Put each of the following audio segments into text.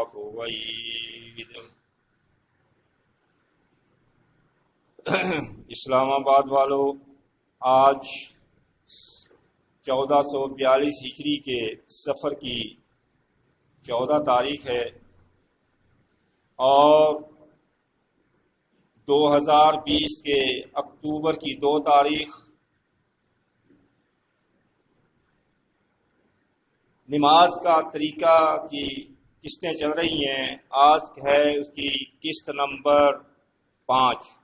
خاف وعید۔ اسلام آباد والوں، آج 1442 ہجری کے سفر کی 14 تاریخ ہے اور 2020 کے اکتوبر کی 2 تاریخ نماز کا طریقہ کی قسطیں چل رہی ہیں۔ آج ہے اس کی قسط نمبر 5۔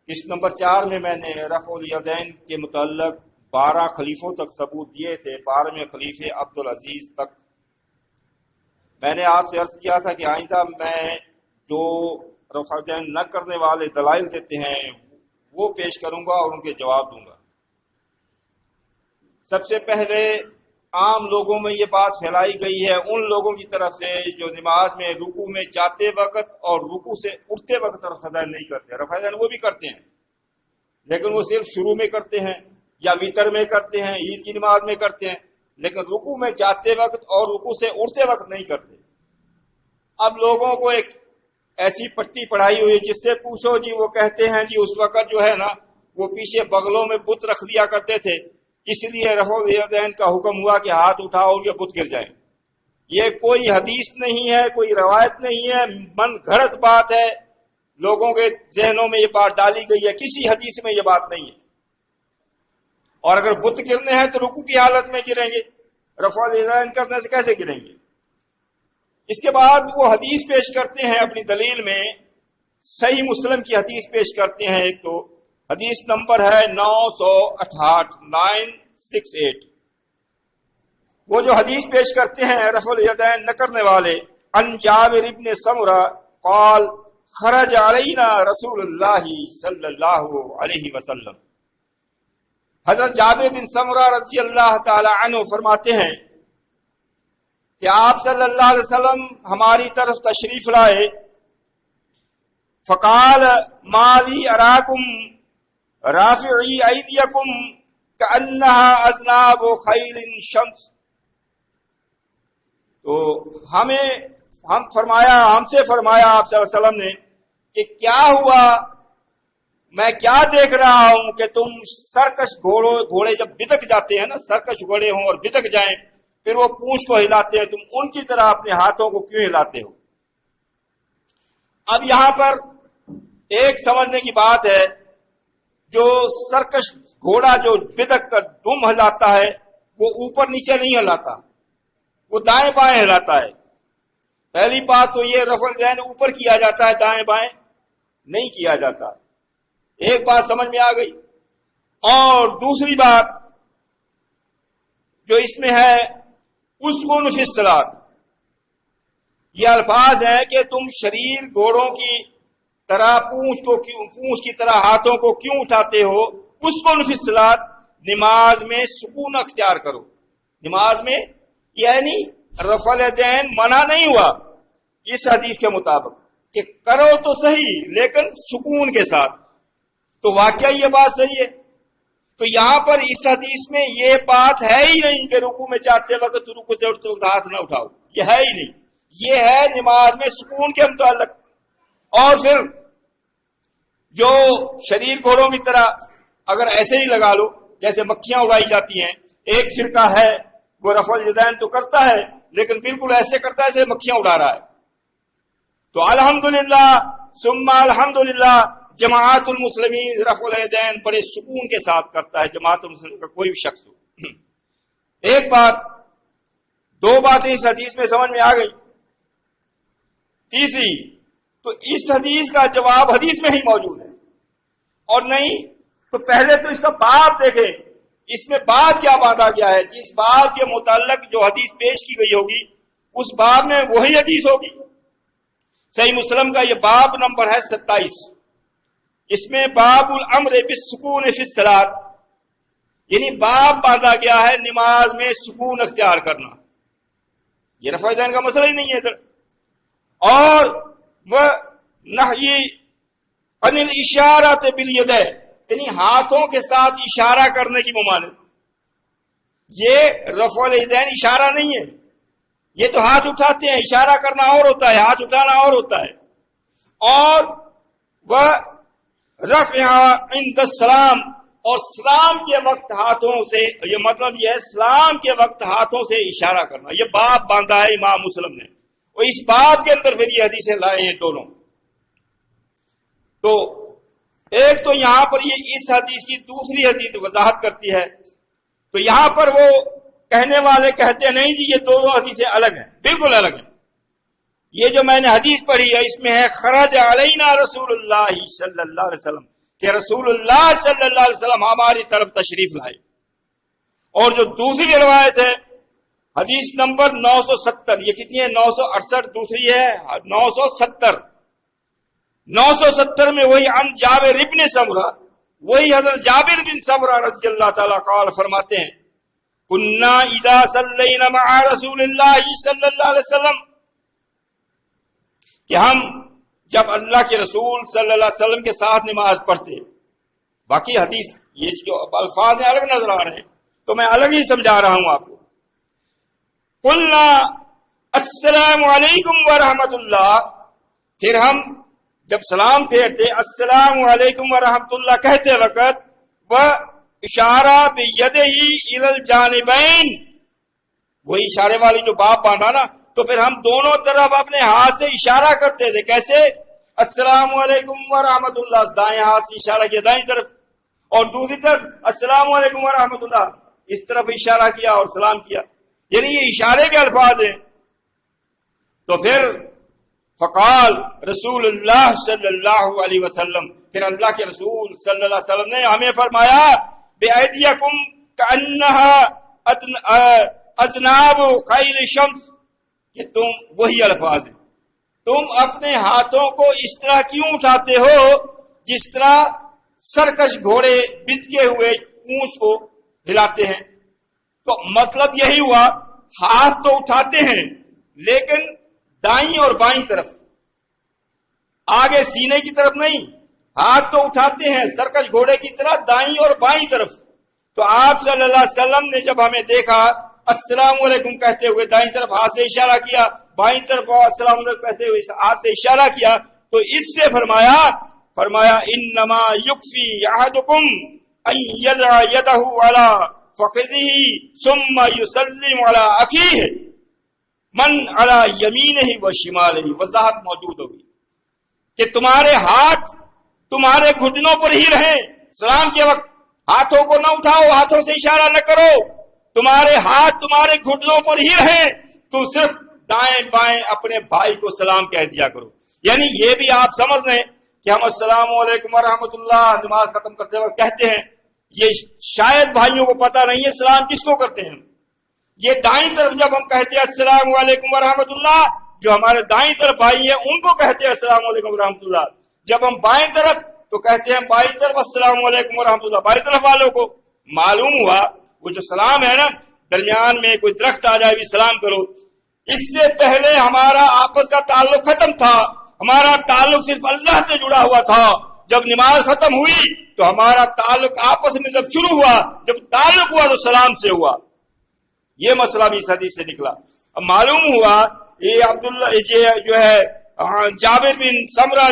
قسط نمبر 4 میں نے رفع الیدین کے متعلق 12 خلیفوں تک ثبوت دیے تھے، 12ویں خلیفے عبدالعزیز تک۔ میں نے آپ سے عرض کیا تھا کہ آئندہ میں جو رفع الیدین نہ کرنے والے دلائل دیتے ہیں وہ پیش کروں گا اور ان کے جواب دوں گا۔ سب سے پہلے عام لوگوں میں یہ بات پھیلائی گئی ہے ان لوگوں کی طرف سے جو نماز میں رکوع میں جاتے وقت اور رکوع سے اٹھتے وقت رفع الیدین نہیں کرتے۔ رفع الیدین وہ بھی کرتے ہیں لیکن وہ صرف شروع میں کرتے ہیں یا وتر میں کرتے ہیں، عید کی نماز میں کرتے ہیں، لیکن رکوع میں جاتے وقت اور رکوع سے اٹھتے وقت نہیں کرتے۔ اب لوگوں کو ایک ایسی پٹی پڑھائی ہوئی جس سے پوچھو جی وہ کہتے ہیں جی اس وقت جو ہے نا وہ پیچھے بغلوں میں بت رکھ دیا کرتے تھے، اس لیے رفع الیدین کا حکم ہوا کہ ہاتھ اٹھاؤ اور یہ بت گر جائیں۔ یہ کوئی حدیث نہیں ہے، کوئی روایت نہیں ہے، من گھڑت بات ہے، لوگوں کے ذہنوں میں یہ بات ڈالی گئی ہے، کسی حدیث میں یہ بات نہیں ہے۔ اور اگر بت گرنے ہیں تو رکوع کی حالت میں گریں گے، رفع الیدین کرنے سے کیسے گریں گے؟ اس کے بعد وہ حدیث پیش کرتے ہیں اپنی دلیل میں، صحیح مسلم کی حدیث پیش کرتے ہیں۔ ایک تو حدیث نمبر ہے 968 وہ جو حدیث پیش کرتے ہیں رفع الیدین نہ کرنے والے، ان جابر ابن سمرہ قال خرج علینا رسول اللہ صلی اللہ علیہ وسلم۔ حضرت جابر بن سمرہ رضی اللہ تعالی عنہ فرماتے ہیں کہ آپ صلی اللہ علیہ وسلم ہماری طرف تشریف لائے، فقال ما لی اراکم رافعی ایدیکم کأنہا اذناب خیل شمس۔ تو ہم سے فرمایا آپ صلی اللہ علیہ وسلم نے کہ کیا ہوا، میں کیا دیکھ رہا ہوں کہ تم سرکش گھوڑے جب بدک جاتے ہیں نا، سرکش گھوڑے ہوں اور بدک جائیں پھر وہ پونچھ کو ہلاتے ہیں، تم ان کی طرح اپنے ہاتھوں کو کیوں ہلاتے ہو؟ اب یہاں پر ایک سمجھنے کی بات ہے، جو سرکش گھوڑا جو بدک کر دم ہلاتا ہے وہ اوپر نیچے نہیں ہلاتا، وہ دائیں بائیں ہلاتا ہے۔ پہلی بات تو یہ رفع الیدین اوپر کیا جاتا ہے، دائیں بائیں نہیں کیا جاتا۔ ایک بات سمجھ میں آ گئی۔ اور دوسری بات جو اس میں ہے اسکن فی الصلاۃ، یہ الفاظ ہیں کہ تم شریر گھوڑوں کی طرح پونچھ کی طرح ہاتھوں کو کیوں اٹھاتے ہو؟ اسکن فی الصلاۃ، نماز میں سکون اختیار کرو۔ نماز میں یعنی رفع الیدین منع نہیں ہوا اس حدیث کے مطابق کہ کرو تو صحیح لیکن سکون کے ساتھ، تو واقعی یہ بات صحیح ہے۔ تو یہاں پر اس حدیث میں یہ بات ہے ہی نہیں کہ رکوع میں جاتے وقت رکوع سے اٹھتے وقت ہاتھ نہ اٹھاؤ، یہ ہے ہی نہیں۔ یہ ہے نماز میں سکون کے متعلق۔ اور پھر جو شریر گھوڑوں کی طرح اگر ایسے ہی لگا لو جیسے مکھیاں اڑائی جاتی ہیں، ایک فرقہ ہے وہ رفع الیدین تو کرتا ہے لیکن بالکل ایسے کرتا ہے جیسے مکھیاں اڑا رہا ہے۔ تو الحمدللہ ثم الحمدللہ جماعت المسلمین رفع الیدین بڑے سکون کے ساتھ کرتا ہے، جماعت المسلمین کا کوئی بھی شخص ہو۔ ایک بات، 2 باتیں اس حدیث میں سمجھ میں آ گئی۔ تیسری تو اس حدیث کا جواب حدیث میں ہی موجود ہے، اور نہیں تو پہلے تو اس کا باب دیکھیں، اس میں باب کیا باندھا گیا ہے۔ جس باب کے متعلق جو حدیث پیش کی گئی ہوگی اس باب میں وہی حدیث ہوگی۔ صحیح مسلم کا یہ باب نمبر ہے 27، اس میں باب الامر بالسکون فی الصلاۃ، یعنی باب باندھا گیا ہے نماز میں سکون اختیار کرنا۔ یہ رفع الیدین کا مسئلہ ہی نہیں ہے ادھر۔ اور وہ نہی عن الاشارۃ بالیدین، یعنی ہاتھوں کے ساتھ اشارہ کرنے کی ممانعت۔ یہ رفع الیدین اشارہ نہیں ہے، یہ تو ہاتھ اٹھاتے ہیں، اشارہ کرنا اور ہوتا ہے، ہاتھ اٹھانا اور ہوتا ہے. اور وہ رفع عند السلام، اور سلام کے وقت ہاتھوں سے، یہ مطلب یہ ہے سلام کے وقت ہاتھوں سے اشارہ کرنا. یہ باب باندھا ہے امام مسلم نے، اور اس باب کے اندر پھر یہ حدیثیں لائے ہیں دونوں. تو ایک تو یہاں پر یہ اس حدیث کی دوسری حدیث وضاحت کرتی ہے. تو یہاں پر وہ کہنے والے کہتے ہیں نہیں جی یہ دونوں حدیثیں الگ ہیں، بالکل الگ ہیں. یہ جو میں نے حدیث پڑھی ہے اس میں ہے خرج علینا رسول اللہ صلی اللہ علیہ وسلم، کہ رسول اللہ صلی اللہ علیہ وسلم ہماری طرف تشریف لائے. اور جو دوسری روایت ہے حدیث نمبر 970، یہ کتنی ہے 968، دوسری ہے 970. 970 میں وہی عن جابر ابن سمرہ، وہی حضرت جابر بن سمرہ رضی اللہ تعالیٰ قال فرماتے ہیں کنا اذا صلینا مع رسول اللہ صلی اللہ علیہ وسلم، کہ ہم جب اللہ کے رسول صلی اللہ علیہ وسلم کے ساتھ نماز پڑھتے. باقی حدیث یہ جو الفاظ ہیں الگ نظر آ رہے ہیں تو میں الگ ہی سمجھا رہا ہوں آپ کو. قلنا السلام علیکم ورحمۃ اللہ، پھر ہم جب سلام پھیرتے السلام علیکم ورحمۃ اللہ کہتے وقت وہ اشارہ بیدہ الی الجانبین، وہی اشارے والی جو باب باندھا نا، تو پھر ہم دونوں طرف اپنے ہاتھ سے اشارہ کرتے تھے. کیسے؟ السلام علیکم ورحمۃ اللہ، دائیں ہاتھ سے اشارہ کیا دائیں طرف، اور دوسری طرف السلام علیکم ورحمۃ اللہ اس طرف اشارہ کیا اور سلام کیا. یعنی یہ اشارے کے الفاظ ہیں. تو پھر فقال رسول اللہ صلی اللہ علیہ وسلم، پھر اللہ کے رسول صلی اللہ علیہ وسلم نے ہمیں فرمایا بِأَيْدِيَكُمْ كَأَنَّهَا اذناب خیل الشمس، کہ تم، وہی الفاظ ہیں، تم اپنے ہاتھوں کو اس طرح کیوں اٹھاتے ہو جس طرح سرکش گھوڑے بتکے ہوئے پونچھ کو ہلاتے ہیں. تو مطلب یہی ہوا ہاتھ تو اٹھاتے ہیں لیکن دائیں اور بائیں طرف، آگے سینے کی طرف نہیں. ہاتھ تو اٹھاتے ہیں سرکش گھوڑے کی طرح دائیں اور بائیں طرف. تو آپ صلی اللہ علیہ وسلم نے جب ہمیں دیکھا السلام علیکم کہتے ہوئے دائیں طرف ہاتھ سے اشارہ کیا، بائیں طرف السلام علیکم کہتے ہوئے ہاتھ سے اشارہ کیا، تو اس سے فرمایا انما یکفی احدکم ان یضع یدہ علی فخذہ ثم یسلم علی اخیہ من علی یمینہ و شمالہ. وضاحت موجود ہوگی کہ تمہارے ہاتھ تمہارے گھٹنوں پر ہی رہیں. سلام کے وقت ہاتھوں کو نہ اٹھاؤ، ہاتھوں سے اشارہ نہ کرو، تمہارے ہاتھ تمہارے گھٹنوں پر ہی رہیں. تو صرف دائیں بائیں اپنے بھائی کو سلام کہہ دیا کرو. یعنی یہ بھی آپ سمجھ لیں کہ ہم السلام علیکم ورحمۃ اللہ نماز ختم کرتے وقت کہتے ہیں، یہ شاید بھائیوں کو پتہ نہیں ہے سلام کس کو کرتے ہیں. یہ دائیں طرف جب ہم کہتے ہیں السلام علیکم ورحمۃ اللہ، جو ہمارے دائیں طرف بھائی ہیں ان کو کہتے ہیں السلام علیکم ورحمۃ اللہ. جب ہم بائیں طرف تو کہتے ہیں بائیں طرف السلام علیکم ورحمۃ اللہ، بائیں طرف والوں کو. معلوم ہوا وہ جو سلام ہے نا، درمیان میں کوئی درخت آ جائے بھی سلام کرو، اس سے پہلے ہمارا آپس کا تعلق ختم تھا، ہمارا تعلق صرف اللہ سے جڑا ہوا تھا. جب نماز ختم ہوئی تو ہمارا تعلق آپس میں جب شروع ہوا، جب تعلق ہوا تو سلام سے ہوا. یہ مسئلہ بھی اس حدیث سے نکلا. اب معلوم ہوا یہ عبداللہ جو ہے جابر بن سمرہ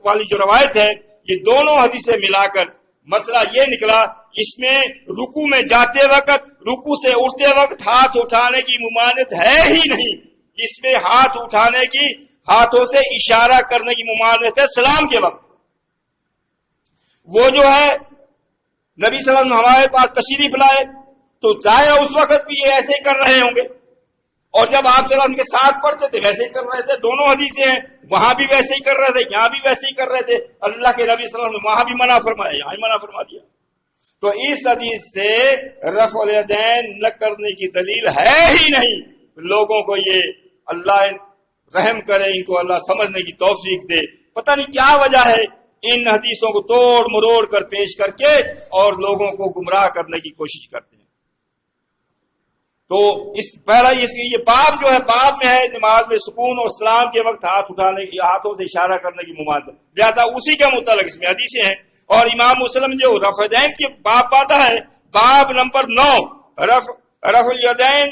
والی جو روایت ہے، یہ دونوں حدیثیں ملا کر مسئلہ یہ نکلا، اس میں رکوع میں جاتے وقت، رکوع سے اٹھتے وقت ہاتھ اٹھانے کی ممانعت ہے ہی نہیں. اس میں ہاتھ اٹھانے کی، ہاتھوں سے اشارہ کرنے کی ممانعت ہے سلام کے وقت. وہ جو ہے نبی صلی اللہ علیہ وسلم ہمارے پاس تشریف لائے تو ظاہر اس وقت بھی یہ ایسے ہی کر رہے ہوں گے، اور جب آپ صلی اللہ علیہ وسلم کے ساتھ پڑھتے تھے ویسے ہی کر رہے تھے. دونوں حدیثیں ہیں، وہاں بھی ویسے ہی کر رہے تھے، یہاں بھی ویسے ہی کر رہے تھے. اللہ کے نبی صلی اللہ علیہ وسلم وہاں بھی منع فرمایا، یہاں بھی منع فرما دیا. تو اس حدیث سے رفع الیدین نہ کرنے کی دلیل ہے ہی نہیں. لوگوں کو یہ اللہ رحم کرے، ان کو اللہ سمجھنے کی توفیق دے. پتہ نہیں کیا وجہ ہے ان حدیثوں کو توڑ مروڑ کر پیش کر کے اور لوگوں کو گمراہ کرنے کی کوشش کرتے ہیں. تو اس پہلا یہ باب جو ہے، باب میں ہے نماز میں سکون اور سلام کے وقت ہاتھ اٹھانے کی، ہاتھوں سے اشارہ کرنے کی ممانعت، لہذا اسی کے متعلق اس میں حدیثیں ہیں. اور امام مسلم جو رفع الیدین کی باب پاتا ہے، باب نمبر 9 رفع الیدین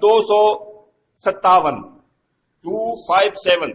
257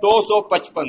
255,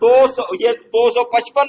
255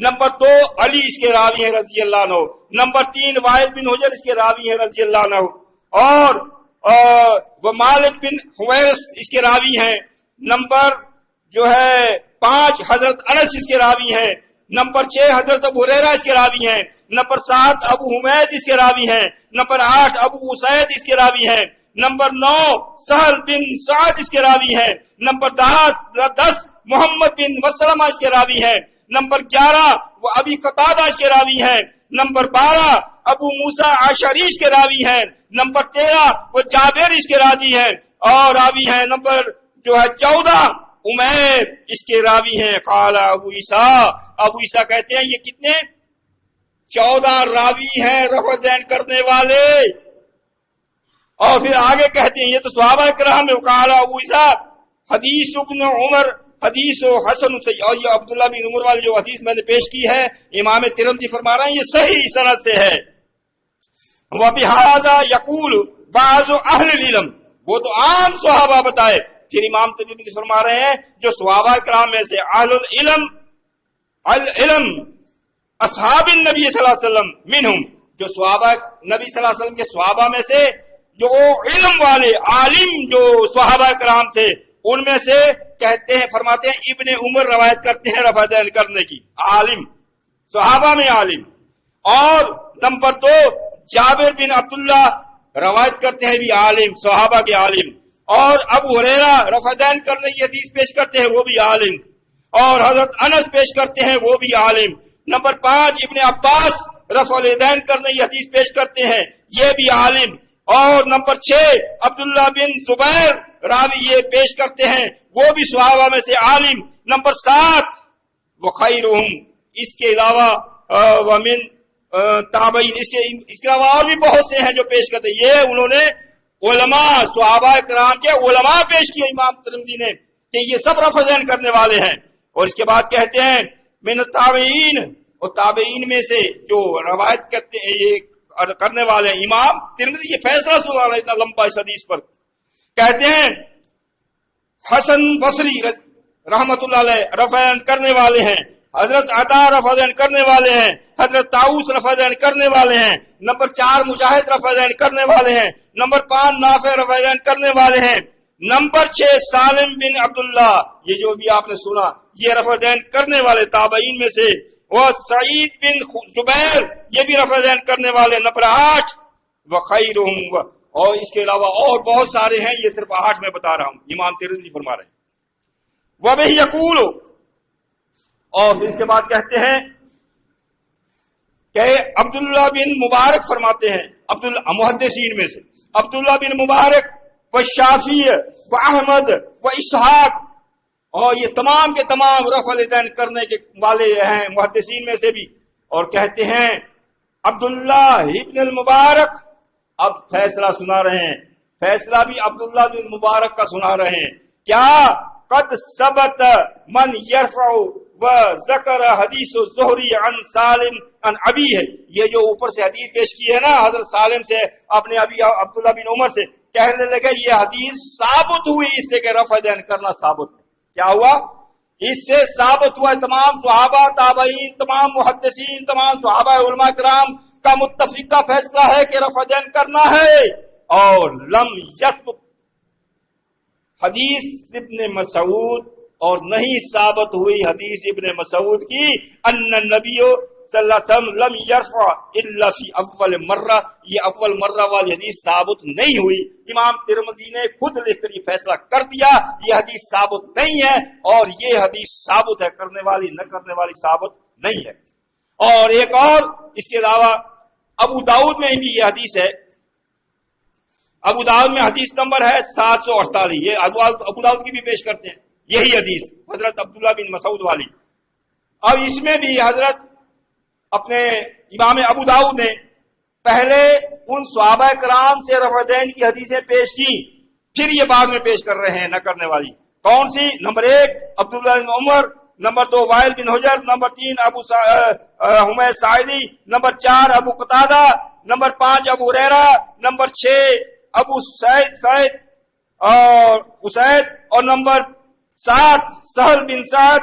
نمبر 2 علی اس کے راوی ہیں رضی اللہ عنہ، نمبر 3 وائل بن حجر اس کے راوی ہیں رضی اللہ عنہ، اور وہ مالک بن حویرث اس کے راوی ہیں، نمبر 5 حضرت انس اس کے راوی ہیں، نمبر 6 حضرت ابو ہریرہ اس کے راوی ہیں، نمبر 7 ابو حمید اس کے راوی ہیں، نمبر 8 ابو اسید اس کے راوی ہیں، نمبر 9 سہل بن سعد اس کے راوی ہیں، نمبر 10 محمد بن مسلمہ اس کے راوی ہیں، نمبر 11 وہ ابی قتادہ اس کے راوی ہیں، نمبر 12 ابو موسیٰ اشعری اس کے راوی ہیں، نمبر 13 وہ جابر اس کے راوی ہیں اور راوی ہیں، نمبر 14 عمیر اس کے راوی ہیں۔ قال ابو عیسیٰ کہتے ہیں یہ کتنے 14 راوی ہیں رفع دین کرنے والے، اور پھر آگے کہتے ہیں یہ تو صحابہ کرام میں، قال ابو عیسیٰ حدیث ابن عمر حدیث و حسن صحیح، اور یہ عبداللہ بن عمر والی جو حدیث میں نے پیش کی ہے امام ترمذی فرما رہے ہیں یہ صحیح سند سے ہے۔ وَبِهَذَا يَقُولُ بَعْضُ أَهْلِ الْعِلْمِ، وہ تو عام صحابہ بتائے، پھر امام ترمذی فرما رہے ہیں جو صحابہ کرام میں سے اہل العلم اصحاب النبی صلی اللہ علیہ وسلم منہم، جو صحابہ نبی صلی اللہ علیہ وسلم کے صحابہ میں سے جو علم والے عالم جو صحابہ کرام تھے ان میں سے کہتے ہیں فرماتے ہیں ابن عمر روایت کرتے ہیں رفع دین کرنے کی، عالم صحابہ میں عالم، اور نمبر 2 جابر بن عبداللہ روایت کرتے ہیں بھی عالم صحابہ کے عالم، اور ابو ہریرہ رفع دین کرنے کی حدیث پیش کرتے ہیں وہ بھی عالم، اور حضرت انس پیش کرتے ہیں وہ بھی عالم، نمبر 5 ابن عباس رفع دین کرنے کی حدیث پیش کرتے ہیں یہ بھی عالم، اور نمبر 6 عبداللہ بن زبیر راوی یہ پیش کرتے ہیں وہ بھی صحابہ میں سے عالم، نمبر 7 وخیرہم اس کے علاوہ ومن تابعین اس کے علاوہ اور بھی بہت سے ہیں جو پیش کرتے ہیں، یہ انہوں نے علماء صحابہ کرام کے علماء پیش کیے امام ترمذی نے کہ یہ سب رفع دین کرنے والے ہیں، اور اس کے بعد کہتے ہیں من التابعین، اور تابعین میں سے جو روایت کرتے ہیں یہ کرنے والے ہیں امام ترمذی یہ فیصلہ سنا رہے اتنا لمبا اس حدیث پر، کہتے ہیں حسن بصری رحمت اللہ علیہ رفع دین کرنے والے ہیں، حضرت عطا رفع دین کرنے والے ہیں، حضرت طاؤس رفع دین کرنے والے ہیں، نمبر 4 مجاہد رفع دین کرنے والے ہیں، نمبر 5 نافع رفع دین کرنے والے ہیں، نمبر 6 سالم بن عبداللہ یہ جو بھی آپ نے سنا یہ رفع دین کرنے والے تابعین میں سے، وہ سعید بن زبیر یہ بھی رفع دین کرنے والے، نمبر 8 وخیرہم، اور اس کے علاوہ اور بہت سارے ہیں یہ صرف 8 میں بتا رہا ہوں امام ترمذی فرما رہے ہیں۔ وَبِهِ يَقُولُ، اور اس کے بعد کہتے ہیں کہ عبداللہ بن مبارک فرماتے ہیں محدثین میں سے عبداللہ بن مبارک و شافعی و احمد و اسحاق، اور یہ تمام کے تمام رفع دین کرنے کے والے ہیں محدثین میں سے بھی، اور کہتے ہیں عبداللہ ابن المبارک، اب فیصلہ سنا رہے ہیں، فیصلہ بھی عبداللہ بن مبارک کا سنا رہے ہیں، کیا قد ثبت من یرفع و ذکر حدیث الزہری عن سالم عن ابی ہے، یہ جو اوپر سے حدیث پیش کی ہے نا حضرت سالم سے اپنے ابی عبداللہ بن عمر سے، کہنے لگے یہ حدیث ثابت ہوئی اس سے کہ رفع دین کرنا ثابت ہے، کیا ہوا اس سے ثابت ہوا تمام صحابہ تابعین تمام محدثین تمام صحابہ علماء کرام کا متفقہ فیصلہ ہے کہ رفع دین کرنا ہے، اور لم یثبت حدیث ابن مسعود، اور نہیں ثابت ہوئی حدیث ابن مسعود کی ان النبی صلی اللہ علیہ وسلم لم یرفع الا فی اول مرہ، یہ اول مرہ والی حدیث ثابت نہیں ہوئی، امام ترمذی نے خود لکھ کر یہ فیصلہ کر دیا یہ حدیث ثابت نہیں ہے، اور یہ حدیث ثابت ہے کرنے والی نہ کرنے والی ثابت نہیں ہے۔ اور ایک اور اس کے علاوہ ابو داؤد میں بھی یہ حدیث ہے، ابو داؤد میں حدیث نمبر ہے 748، یہ ابو داؤد کی بھی پیش کرتے ہیں یہی حدیث حضرت عبداللہ بن مسعود والی، اب اس میں بھی حضرت اپنے امام ابو داؤد نے پہلے ان صحابہ کرام سے رفع دین کی حدیثیں پیش کی، پھر یہ بعد میں پیش کر رہے ہیں نہ کرنے والی، کون سی؟ نمبر 1 عبداللہ بن عمر، نمبر 2 وائل بن حجر، نمبر 3 ابو حمید ساعدی، نمبر 4 ابو قتادہ، نمبر 5 ابو ہریرہ، نمبر 6 ابو سعید اور اسید، اور نمبر 7 سہل بن سعد،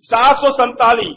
747,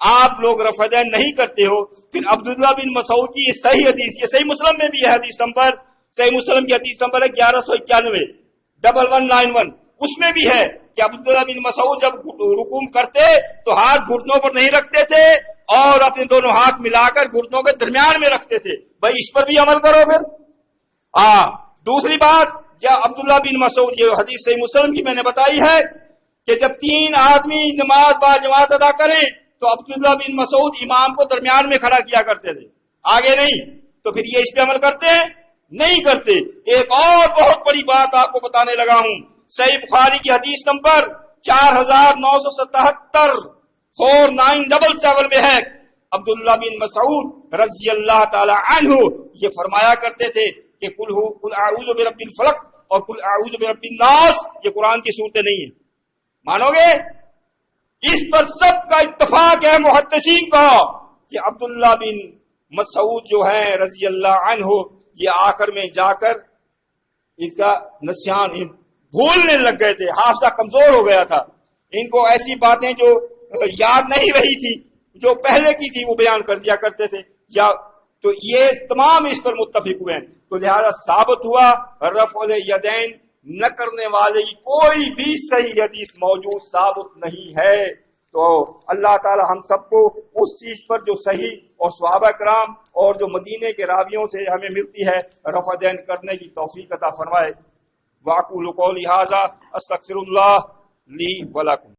آپ لوگ رفعین نہیں کرتے ہو. پھر عبداللہ بن مسعود کی یہ صحیح حدیث، یہ صحیح مسلم میں بھی ہے، حدیث نمبر صحیح مسلم کی حدیث نمبر ہے 1191 1191. اس میں بھی ہے کہ عبداللہ بن مسعود جب رکوع کرتے تو ہاتھ گھٹنوں پر نہیں رکھتے تھے اور اپنے دونوں ہاتھ ملا کر گھٹنوں کے درمیان میں رکھتے تھے. بھائی اس پر بھی عمل کرو پھر. دوسری بات، جب عبداللہ بن مسعود، یہ حدیث صحیح مسلم کی میں نے بتائی ہے کہ جب 3 آدمی نماز با جماعت ادا کریں تو عبداللہ بن مسعود امام کو درمیان میں کھڑا کیا کرتے تھے، آگے نہیں. تو پھر یہ اس پہ عمل کرتے ہیں؟ نہیں کرتے. ایک اور بہت بڑی بات آپ کو بتانے لگا ہوں، صحیح بخاری کی حدیث نمبر 4977 4977 میں ہے، عبداللہ بن مسعود رضی اللہ تعالی عنہ یہ فرمایا کرتے تھے کہ قل اعوذ برب الفلق اور قل اعوذ برب الناس یہ قرآن کی صورتیں نہیں ہیں. مانو گے؟ اس پر سب کا اتفاق ہے محدثین کا کہ عبداللہ بن مسعود جو ہیں رضی اللہ عنہ یہ آخر میں جا کر اس کا نسیان بھولنے لگ گئے تھے، حافظہ کمزور ہو گیا تھا، ان کو ایسی باتیں جو یاد نہیں رہی تھی جو پہلے کی تھی وہ بیان کر دیا کرتے تھے، یا تو یہ تمام اس پر متفق ہوئے ہیں. تو لہذا ثابت ہوا رفع الیدین نہ کرنے والے کی کوئی بھی صحیح حدیث موجود ثابت نہیں ہے. تو اللہ تعالی ہم سب کو اس چیز پر جو صحیح اور صحابہ کرام اور جو مدینے کے راویوں سے ہمیں ملتی ہے رفع دین کرنے کی توفیق عطا فرمائے. واقول قولی ھذا استغفر اللہ لی ولکم.